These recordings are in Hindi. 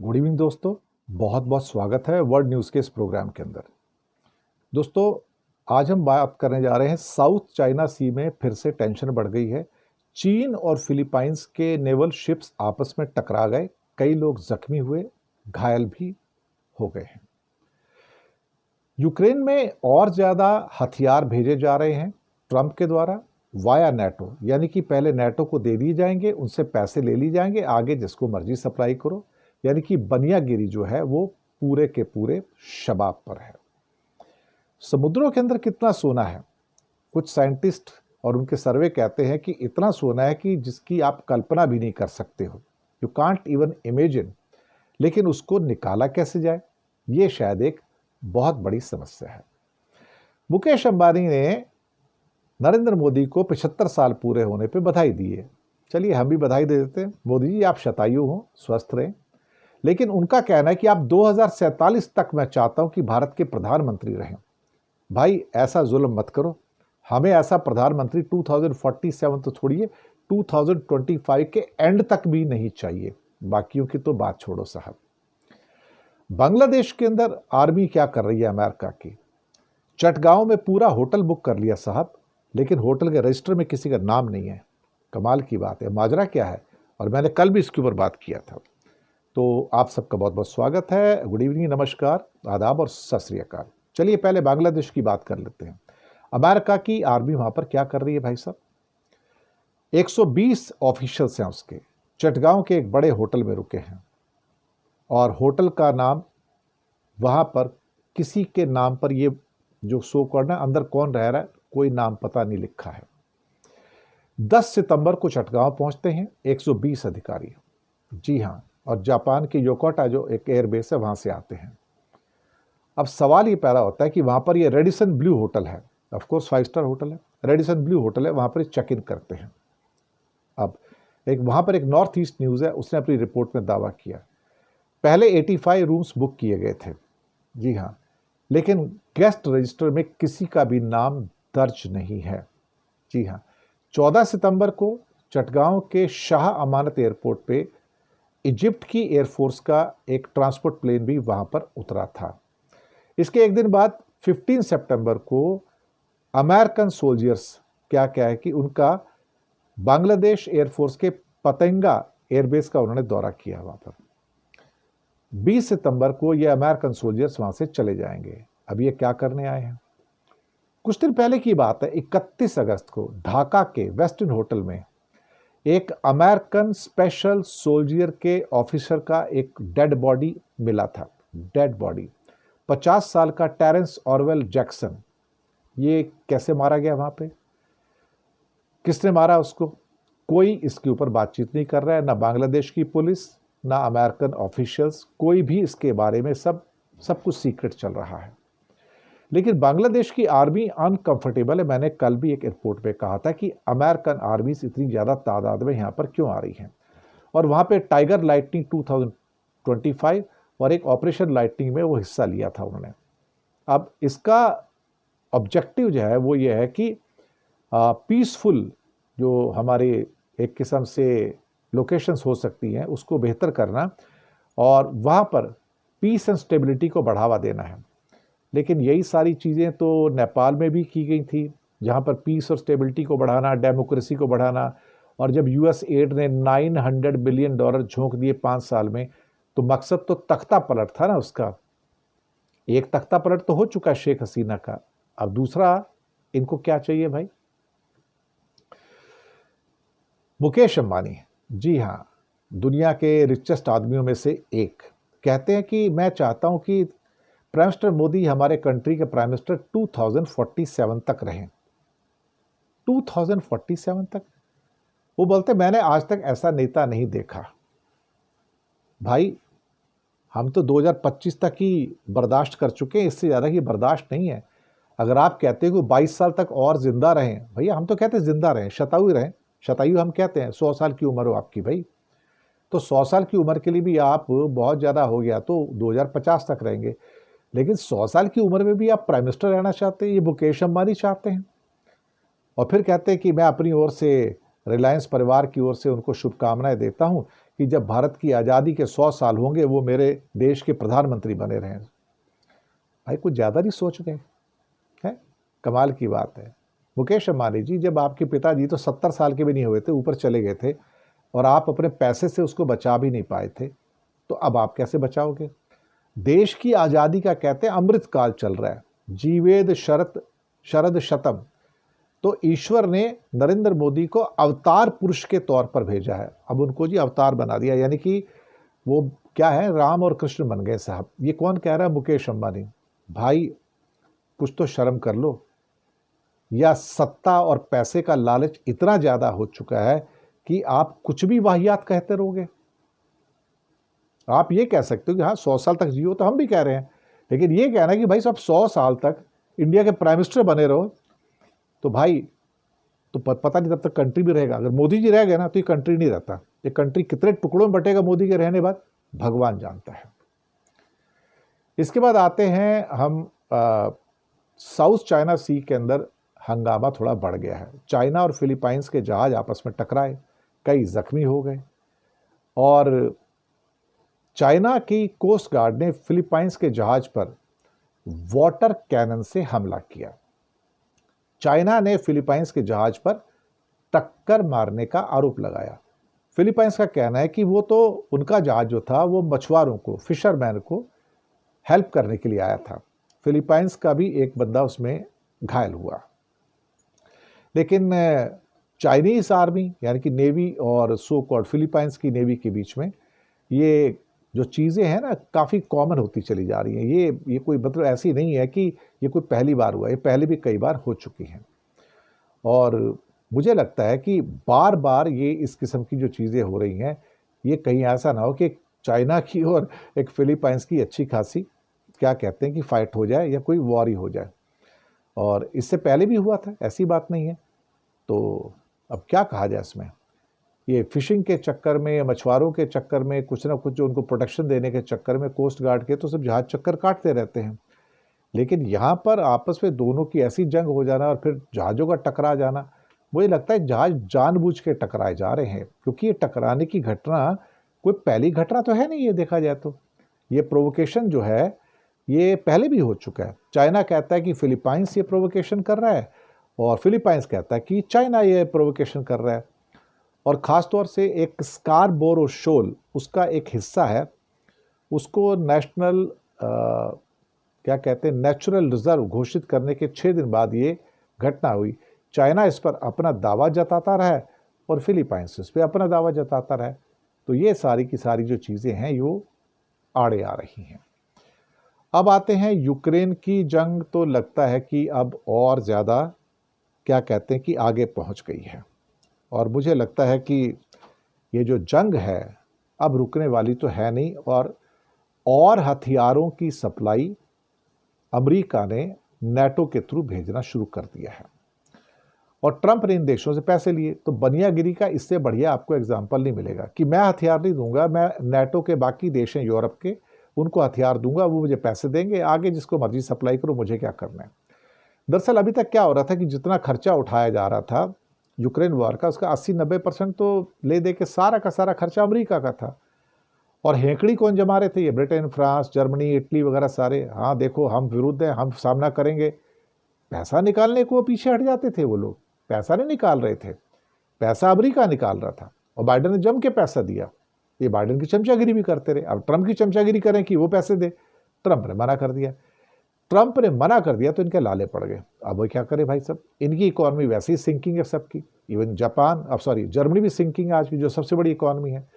गुड इवनिंग दोस्तों, बहुत बहुत स्वागत है वर्ल्ड न्यूज़ के इस प्रोग्राम के अंदर। दोस्तों, आज हम बात करने जा रहे हैं साउथ चाइना सी में फिर से टेंशन बढ़ गई है। चीन और फिलीपाइंस के नेवल शिप्स आपस में टकरा गए, कई लोग जख्मी हुए, घायल भी हो गए हैं। यूक्रेन में और ज़्यादा हथियार भेजे जा रहे हैं ट्रंप के द्वारा वाया नेटो, यानी कि पहले नेटो को दे दिए जाएंगे, उनसे पैसे ले ली जाएंगे, आगे जिसको मर्जी सप्लाई करो। यानी कि बनियागिरी जो है वो पूरे के पूरे शबाब पर है। समुद्रों के अंदर कितना सोना है, कुछ साइंटिस्ट और उनके सर्वे कहते हैं कि इतना सोना है कि जिसकी आप कल्पना भी नहीं कर सकते हो, यू कांट इवन इमेजिन। लेकिन उसको निकाला कैसे जाए, ये शायद एक बहुत बड़ी समस्या है। मुकेश अंबानी ने नरेंद्र मोदी को 75 साल पूरे होने पे बधाई दी है। चलिए हम भी बधाई दे देते हैं। मोदी जी, आप शतायु हो, स्वस्थ रहें। लेकिन उनका कहना है कि आप 2047 तक मैं चाहता हूं कि भारत के प्रधानमंत्री रहें। भाई, ऐसा जुल्म मत करो। हमें ऐसा प्रधानमंत्री 2047 तो छोड़िए, 2025 के एंड तक भी नहीं चाहिए। बाकियों की तो बात छोड़ो साहब। बांग्लादेश के अंदर आर्मी क्या कर रही है अमेरिका की। चटगांव में पूरा होटल बुक कर लिया साहब, लेकिन होटल के रजिस्टर में किसी का नाम नहीं है। कमाल की बात है। माजरा क्या है, और मैंने कल भी इसके ऊपर बात किया था। तो आप सबका बहुत बहुत स्वागत है। गुड इवनिंग, नमस्कार, आदाब और सत श्री अकाल। चलिए पहले बांग्लादेश की बात कर लेते हैं। अमेरिका की आर्मी वहां पर क्या कर रही है भाई साहब। 120 ऑफिशियल्स हैं उसके, चटगांव के एक बड़े होटल में रुके हैं, और होटल का नाम वहां पर किसी के नाम पर, ये जो शो करना अंदर कौन रह रहा है कोई नाम पता नहीं लिखा है। 10 सितंबर को चटगांव पहुंचते हैं 120 अधिकारी। जी हाँ, और जापान के योकोटा जो एक एयरबेस है वहां से आते हैं। अब सवाल ये पैदा होता है कि वहां पर ये रेडिसन ब्लू होटल है, ऑफ कोर्स 5 स्टार होटल है, रेडिसन ब्लू होटल है, वहां पर चेक इन करते हैं। अब वहां पर एक नॉर्थ ईस्ट न्यूज़ है, उसने अपनी रिपोर्ट में दावा किया पहले 85 रूम्स बुक किए गए थे। जी हाँ, लेकिन गेस्ट रजिस्टर में किसी का भी नाम दर्ज नहीं है। जी हाँ, 14 सितंबर को चटगांव के शाह अमानत एयरपोर्ट पे इजिप्ट की एयरफोर्स का एक ट्रांसपोर्ट प्लेन भी वहां पर उतरा था। इसके एक दिन बाद 15 सितंबर को अमेरिकन सोल्जर्स क्या है कि उनका बांग्लादेश एयरफोर्स के पतंगा एयरबेस का उन्होंने दौरा किया वहां पर। 20 सितंबर को ये अमेरिकन सोल्जर्स वहां से चले जाएंगे। अब ये क्या करने आए हैं। कुछ दिन पहले की बात है, 31 अगस्त को ढाका के वेस्टर्न होटल में एक अमेरिकन स्पेशल सोल्जर के ऑफिसर का एक डेड बॉडी मिला था। डेड बॉडी 50 साल का टेरेंस ऑरवेल जैक्सन। ये कैसे मारा गया वहां पे, किसने मारा उसको, कोई इसके ऊपर बातचीत नहीं कर रहा है। ना बांग्लादेश की पुलिस, ना अमेरिकन ऑफिशियल्स, कोई भी इसके बारे में, सब कुछ सीक्रेट चल रहा है। लेकिन बांग्लादेश की आर्मी अनकंफर्टेबल है। मैंने कल भी एक रिपोर्ट में कहा था कि अमेरिकन आर्मी इतनी ज़्यादा तादाद में यहाँ पर क्यों आ रही हैं, और वहाँ पे टाइगर लाइटनिंग 2025 और एक ऑपरेशन लाइटनिंग में वो हिस्सा लिया था उन्होंने। अब इसका ऑब्जेक्टिव जो है वो ये है कि पीसफुल जो हमारे एक किस्म से लोकेशंस हो सकती हैं उसको बेहतर करना, और वहाँ पर पीस एंड स्टेबिलिटी को बढ़ावा देना है। लेकिन यही सारी चीज़ें तो नेपाल में भी की गई थी, जहाँ पर पीस और स्टेबिलिटी को बढ़ाना, डेमोक्रेसी को बढ़ाना। और जब यूएस एड ने $900 बिलियन झोंक दिए 5 साल में, तो मकसद तो तख्ता पलट था ना उसका। एक तख्ता पलट तो हो चुका शेख हसीना का, अब दूसरा इनको क्या चाहिए भाई। मुकेश अंबानी, जी हाँ, दुनिया के रिचेस्ट आदमियों में से एक, कहते हैं कि मैं चाहता हूं कि प्राइम मिनिस्टर मोदी हमारे कंट्री के प्राइम मिनिस्टर 2047 तक रहें। 2047 तक। वो बोलते मैंने आज तक ऐसा नेता नहीं देखा। भाई, हम तो 2025 तक ही बर्दाश्त कर चुके हैं, इससे ज़्यादा की बर्दाश्त नहीं है। अगर आप कहते हो कि 22 साल तक और जिंदा रहें, भैया हम तो कहते हैं जिंदा रहें, शतायु रहें। शतायु हम कहते हैं 100 साल की उम्र हो आपकी भाई, तो 100 साल की उम्र के लिए भी आप बहुत ज़्यादा हो गया तो 2050 तक रहेंगे। लेकिन 100 साल की उम्र में भी आप प्राइम मिनिस्टर रहना चाहते हैं, ये मुकेश अंबानी चाहते हैं। और फिर कहते हैं कि मैं अपनी ओर से, रिलायंस परिवार की ओर से उनको शुभकामनाएं देता हूं कि जब भारत की आज़ादी के 100 साल होंगे वो मेरे देश के प्रधानमंत्री बने रहें। भाई कुछ ज़्यादा नहीं सोच गए हैं? कमाल की बात है। मुकेश अंबानी जी, जब आपके पिताजी तो 70 साल के भी नहीं हुए थे, ऊपर चले गए थे और आप अपने पैसे से उसको बचा भी नहीं पाए थे, तो अब आप कैसे बचाओगे? देश की आज़ादी का कहते हैं अमृत काल चल रहा है, जीवेद शरद शतम। तो ईश्वर ने नरेंद्र मोदी को अवतार पुरुष के तौर पर भेजा है। अब उनको जी अवतार बना दिया, यानी कि वो क्या है, राम और कृष्ण बन गए साहब। ये कौन कह रहा है? मुकेश अंबानी। भाई कुछ तो शर्म कर लो। या सत्ता और पैसे का लालच इतना ज्यादा हो चुका है कि आप कुछ भी वाहियात कहते रहोगे। आप ये कह सकते हो कि हाँ 100 साल तक जियो, तो हम भी कह रहे हैं, लेकिन ये कहना कि भाई साहब 100 साल तक इंडिया के प्राइम मिनिस्टर बने रहो, तो भाई तो पता नहीं तब तक कंट्री भी रहेगा। अगर मोदी जी रह गए ना तो ये कंट्री नहीं रहता। ये कंट्री कितने टुकड़ों में बटेगा मोदी के रहने बाद, भगवान जानता है। इसके बाद आते हैं हम साउथ चाइना सी के अंदर हंगामा थोड़ा बढ़ गया है। चाइना और फिलीपाइंस के जहाज आपस में टकराए, कई जख्मी हो गए और चाइना की कोस्ट गार्ड ने फिलीपाइंस के जहाज पर वाटर कैनन से हमला किया। चाइना ने फिलीपाइंस के जहाज पर टक्कर मारने का आरोप लगाया। फिलीपाइंस का कहना है कि वो तो उनका जहाज जो था वो मछुआरों को, फिशरमैन को हेल्प करने के लिए आया था। फिलीपाइंस का भी एक बंदा उसमें घायल हुआ। लेकिन चाइनीज आर्मी यानी कि नेवी और सो कॉल्ड फिलीपाइंस की नेवी के बीच में ये जो चीज़ें हैं ना काफ़ी कॉमन होती चली जा रही हैं। ये कोई मतलब ऐसी नहीं है कि ये कोई पहली बार हुआ, ये पहले भी कई बार हो चुकी हैं। और मुझे लगता है कि बार बार ये इस किस्म की जो चीज़ें हो रही हैं, ये कहीं ऐसा ना हो कि चाइना की और एक फिलीपाइंस की अच्छी खासी क्या कहते हैं कि फाइट हो जाए या कोई वॉर ही हो जाए। और इससे पहले भी हुआ था, ऐसी बात नहीं है। तो अब क्या कहा जाए इसमें, ये फिशिंग के चक्कर में, मछुआरों के चक्कर में, कुछ ना कुछ जो उनको प्रोटेक्शन देने के चक्कर में कोस्ट गार्ड के तो सब जहाज चक्कर काटते रहते हैं। लेकिन यहाँ पर आपस में दोनों की ऐसी जंग हो जाना और फिर जहाज़ों का टकरा जाना, मुझे लगता है जहाज जानबूझ के टकराए जा रहे हैं, क्योंकि ये टकराने की घटना कोई पहली घटना तो है नहीं। ये देखा जाए तो ये प्रोवोकेशन जो है ये पहले भी हो चुका है। चाइना कहता है कि फिलीपाइंस ये प्रोवोकेशन कर रहा है और फिलीपाइंस कहता है कि चाइना ये प्रोवोकेशन कर रहा है। और ख़ास तौर से एक स्कारबोरो शोल उसका एक हिस्सा है, उसको नेशनल क्या कहते हैं नेचुरल रिजर्व घोषित करने के 6 दिन बाद ये घटना हुई। चाइना इस पर अपना दावा जताता रहा है और फिलीपाइंस इस पर अपना दावा जताता रहा है। तो ये सारी की सारी जो चीज़ें हैं यो आड़े आ रही हैं। अब आते हैं यूक्रेन की जंग, तो लगता है कि अब और ज़्यादा क्या कहते हैं कि आगे पहुंच गई है और मुझे लगता है कि ये जो जंग है अब रुकने वाली तो है नहीं। और हथियारों की सप्लाई अमेरिका ने नेटो के थ्रू भेजना शुरू कर दिया है और ट्रंप ने इन देशों से पैसे लिए। तो बनियागिरी का इससे बढ़िया आपको एग्जाम्पल नहीं मिलेगा कि मैं हथियार नहीं दूंगा, मैं नेटो के बाकी देश हैं यूरोप के, उनको हथियार दूंगा, वो मुझे पैसे देंगे, आगे जिसको मर्जी सप्लाई करो, मुझे क्या करना है। दरअसल अभी तक क्या हो रहा था कि जितना खर्चा उठाया जा रहा था यूक्रेन वॉर का, उसका 80-90% तो ले दे के सारा का सारा खर्चा अमेरिका का था। और हेंकड़ी कौन जमा रहे थे? ये ब्रिटेन, फ्रांस, जर्मनी, इटली वगैरह सारे। हाँ देखो हम विरुद्ध हैं, हम सामना करेंगे। पैसा निकालने को वो पीछे हट जाते थे। वो लोग पैसा नहीं निकाल रहे थे, पैसा अमेरिका निकाल रहा था और बाइडेन ने जम के पैसा दिया। ये बाइडेन की चमचागिरी भी करते रहे। अब ट्रंप की चमचागिरी करें कि वो पैसे दे, ट्रंप ने मना कर दिया। ट्रंप ने मना कर दिया तो इनके लाले पड़ गए। अब वो क्या करें भाई साहब, इनकी इकोनॉमी वैसे ही सिंकिंग है सबकी। इवन जर्मनी भी सिंकिंग है आज की, जो सबसे बड़ी इकोनॉमी है।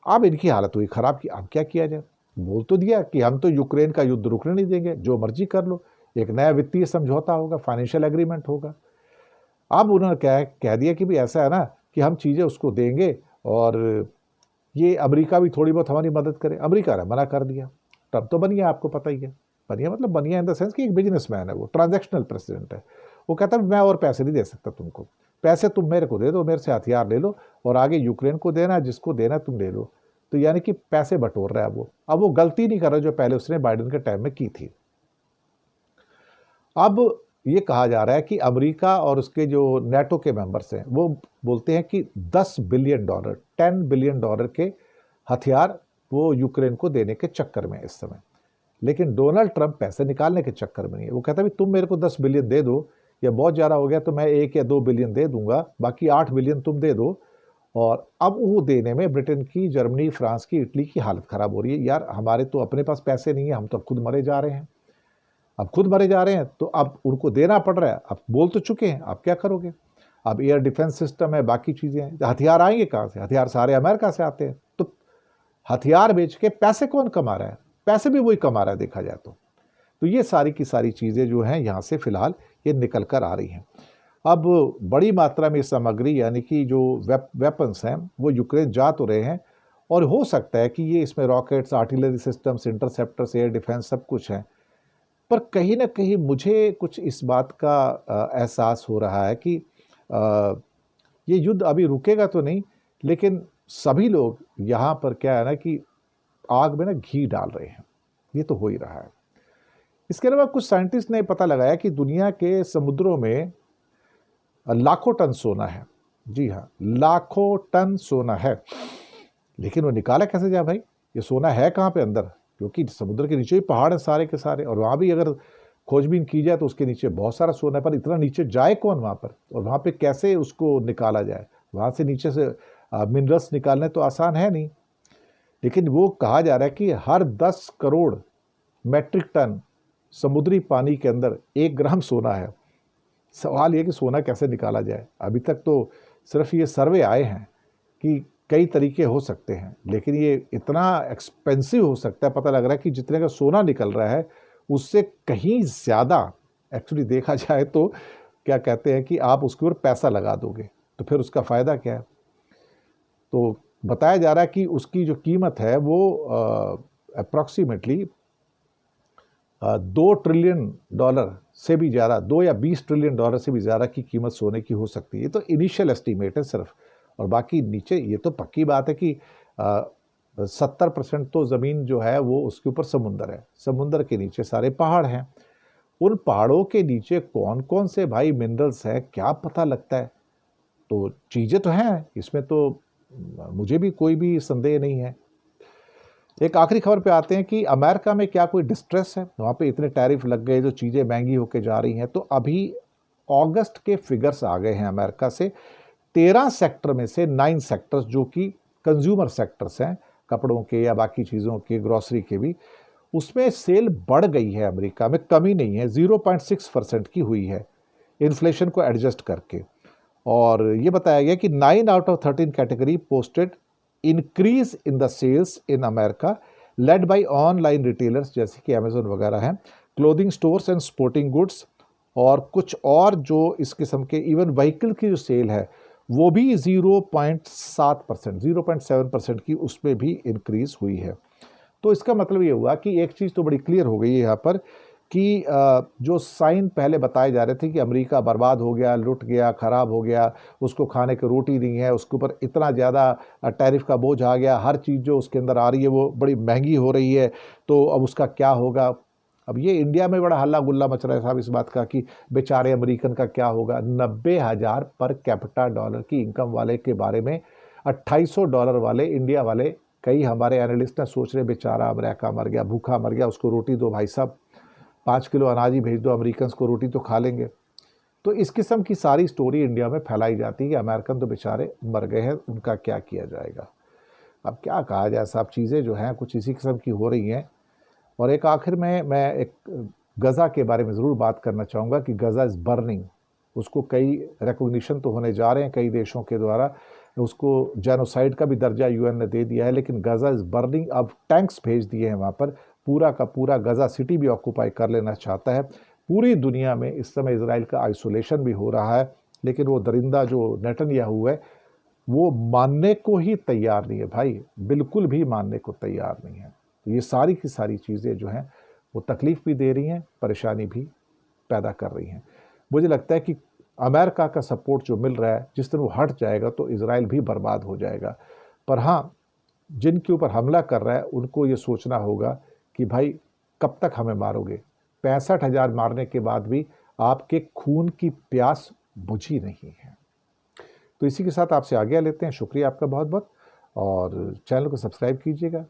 अब इनकी हालत हुई खराब कि अब क्या किया जाए। बोल तो दिया कि हम तो यूक्रेन का युद्ध रुकने नहीं देंगे, जो मर्जी कर लो, एक नया वित्तीय समझौता होगा, फाइनेंशियल एग्रीमेंट होगा। अब उन्होंने कह दिया कि भाई ऐसा है ना कि हम चीज़ें उसको देंगे और ये अमेरिका भी थोड़ी बहुत हमारी मदद करे। अमेरिका ने मना कर दिया। ट्रंप तो बनिया, आपको पता ही है, बनिया मतलब बनिया इन द सेंस कि एक बिजनेसमैन है, वो ट्रांजैक्शनल प्रेसिडेंट है। वो कहता है मैं और पैसे नहीं दे सकता तुमको, पैसे तुम मेरे को दे दो, मेरे से हथियार ले लो और आगे यूक्रेन को देना, जिसको देना तुम ले लो। तो यानी कि पैसे बटोर रहा है वो। अब वो गलती नहीं कर रहा जो पहले उसने बाइडेन के टाइम में की थी। अब ये कहा जा रहा है कि अमेरिका और उसके जो नेटो के मेंबर्स हैं वो बोलते हैं कि $10 बिलियन, $10 बिलियन के हथियार वो यूक्रेन को देने के चक्कर में इस समय। लेकिन डोनाल्ड ट्रंप पैसे निकालने के चक्कर में नहीं है। वो कहता है भी तुम मेरे को 10 बिलियन दे दो, या बहुत ज़्यादा हो गया तो मैं 1 या 2 बिलियन दे दूंगा, बाकी 8 बिलियन तुम दे दो। और अब वो देने में ब्रिटेन की, जर्मनी, फ्रांस की, इटली की हालत ख़राब हो रही है। यार हमारे तो अपने पास पैसे नहीं है, हम तो खुद मरे जा रहे हैं। अब खुद मरे जा रहे हैं तो अब उनको देना पड़ रहा है। अब बोल तो चुके हैं, अब क्या करोगे? अब एयर डिफेंस सिस्टम है, बाकी चीज़ें हैं। हथियार आएंगे कहाँ से? हथियार सारे अमेरिका से आते हैं। तो हथियार बेच के पैसे कौन कमा रहा है? पैसे भी वही कमा रहा है देखा जाए तो ये सारी की सारी चीज़ें जो हैं यहाँ से फिलहाल ये निकल कर आ रही हैं। अब बड़ी मात्रा में सामग्री यानी कि जो वेपन्स हैं वो यूक्रेन जा तो रहे हैं, और हो सकता है कि ये इसमें rockets, artillery systems, interceptors, air defence सब कुछ हैं। पर कहीं ना कहीं मुझे कुछ इस बात का एहसास हो रहा है कि ये युद्ध अभी रुकेगा तो नहीं, लेकिन सभी लोग यहाँ पर क्या है ना कि आग में ना घी डाल रहे हैं। ये तो हो ही रहा है। इसके अलावा कुछ साइंटिस्ट ने पता लगाया कि दुनिया के समुद्रों में लाखों टन सोना है। जी हाँ, लाखों टन सोना है। लेकिन वो निकाला कैसे जाए भाई? ये सोना है कहाँ पे अंदर? क्योंकि समुद्र के नीचे ही पहाड़ हैं सारे के सारे, और वहाँ भी अगर खोजबीन की जाए तो उसके नीचे बहुत सारा सोना है। पर इतना नीचे जाए कौन वहाँ पर, और वहाँ पे कैसे उसको निकाला जाए? वहाँ से नीचे से मिनरल्स निकालने तो आसान है नहीं। लेकिन वो कहा जा रहा है कि हर 10 करोड़ मैट्रिक टन समुद्री पानी के अंदर 1 ग्राम सोना है। सवाल ये कि सोना कैसे निकाला जाए? अभी तक तो सिर्फ ये सर्वे आए हैं कि कई तरीके हो सकते हैं, लेकिन ये इतना एक्सपेंसिव हो सकता है। पता लग रहा है कि जितने का सोना निकल रहा है उससे कहीं ज़्यादा एक्चुअली देखा जाए तो क्या कहते हैं कि आप उसके ऊपर पैसा लगा दोगे तो फिर उसका फ़ायदा क्या है? तो बताया जा रहा है कि उसकी जो कीमत है वो अप्रॉक्सीमेटली 2 ट्रिलियन डॉलर से भी ज़्यादा, 2 या 20 ट्रिलियन डॉलर से भी ज़्यादा की कीमत सोने की हो सकती है। ये तो इनिशियल एस्टीमेट है सिर्फ, और बाकी नीचे ये तो पक्की बात है कि 70% तो ज़मीन जो है वो उसके ऊपर समुंदर है। समुंदर के नीचे सारे पहाड़ हैं। उन पहाड़ों के नीचे कौन कौन से भाई मिनरल्स हैं क्या पता लगता है। तो चीज़ें तो हैं इसमें, तो मुझे भी कोई भी संदेह नहीं है। एक आखिरी खबर पे आते हैं कि अमेरिका में क्या कोई डिस्ट्रेस है? वहाँ पे इतने टैरिफ लग गए, जो चीज़ें महंगी होके जा रही हैं। तो अभी अगस्त के फिगर्स आ गए हैं अमेरिका से। 13 सेक्टर में से 9 सेक्टर्स जो कि कंज्यूमर सेक्टर्स हैं, कपड़ों के या बाकी चीज़ों के, ग्रॉसरी के भी, उसमें सेल बढ़ गई है। अमेरिका में कमी नहीं है, 0.6% की हुई है इन्फ्लेशन को एडजस्ट करके। और ये बताया गया कि 9 out of 13 category posted increase in the sales in America, led by online retailers जैसे कि अमेजोन वगैरह हैं, clothing stores and sporting goods, और कुछ और जो इस किस्म के, इवन व्हीकल की जो सेल है वो भी 0.7%, 0.7% की उसमें भी इंक्रीज हुई है। तो इसका मतलब ये हुआ कि एक चीज़ तो बड़ी क्लियर हो गई है यहाँ पर कि जो साइन पहले बताए जा रहे थे कि अमेरिका बर्बाद हो गया, लुट गया, ख़राब हो गया, उसको खाने की रोटी नहीं है, उसके ऊपर इतना ज़्यादा टैरिफ का बोझ आ गया, हर चीज़ जो उसके अंदर आ रही है वो बड़ी महंगी हो रही है, तो अब उसका क्या होगा। अब ये इंडिया में बड़ा हल्ला गुल्ला मच रहा है साहब इस बात का कि बेचारे अमेरिकन का क्या होगा। 90,000 पर कैपिटा डॉलर की इनकम वाले के बारे में 2800 डॉलर वाले इंडिया वाले, कई हमारे एनालिस्ट ने सोच रहे बेचारा अमेरिका मर गया, भूखा मर गया, उसको रोटी दो भाई साहब, 5 किलो अनाज ही भेज दो, अमेरिकन को रोटी तो खा लेंगे। तो इस किस्म की सारी स्टोरी इंडिया में फैलाई जाती है कि अमेरिकन तो बेचारे मर गए हैं, उनका क्या किया जाएगा। अब क्या कहा जाए साहब, चीज़ें जो हैं कुछ इसी किस्म की हो रही हैं। और एक आखिर में मैं एक गज़ा के बारे में ज़रूर बात करना चाहूँगा कि गज़ा इज़ बर्निंग। उसको कई रिकॉग्निशन तो होने जा रहे हैं कई देशों के द्वारा, उसको जेनोसाइड का भी दर्जा यूएन ने दे दिया है, लेकिन गज़ा इज़ बर्निंग। अब टैंक्स भेज दिए हैं वहाँ पर, पूरा का पूरा गज़ा सिटी भी ऑक्यूपाई कर लेना चाहता है। पूरी दुनिया में इस समय इजराइल का आइसोलेशन भी हो रहा है, लेकिन वो दरिंदा जो नेतन्याहू है वो मानने को ही तैयार नहीं है भाई, बिल्कुल भी मानने को तैयार नहीं है। तो ये सारी की सारी चीज़ें जो हैं वो तकलीफ़ भी दे रही हैं, परेशानी भी पैदा कर रही हैं। मुझे लगता है कि अमेरिका का सपोर्ट जो मिल रहा है, जिस दिन वो हट जाएगा तो इजराइल भी बर्बाद हो जाएगा। पर हाँ, जिनके ऊपर हमला कर रहा है उनको ये सोचना होगा कि भाई कब तक हमें मारोगे। 65,000 मारने के बाद भी आपके खून की प्यास बुझी नहीं है। तो इसी के साथ आपसे आज्ञा लेते हैं। शुक्रिया आपका बहुत बहुत। और चैनल को सब्सक्राइब कीजिएगा।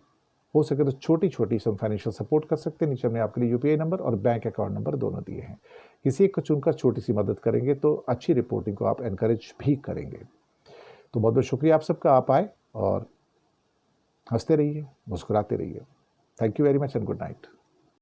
हो सके तो छोटी छोटी सम फाइनेंशियल सपोर्ट कर सकते हैं। नीचे हमने आपके लिए यूपीआई नंबर और बैंक अकाउंट नंबर दोनों दिए हैं। किसी एक को चुनकर छोटी सी मदद करेंगे तो अच्छी रिपोर्टिंग को आप एनकरेज भी करेंगे। तो बहुत बहुत शुक्रिया आप सबका, आप आए और हंसते रहिए, मुस्कुराते रहिए। Thank you very much and good night.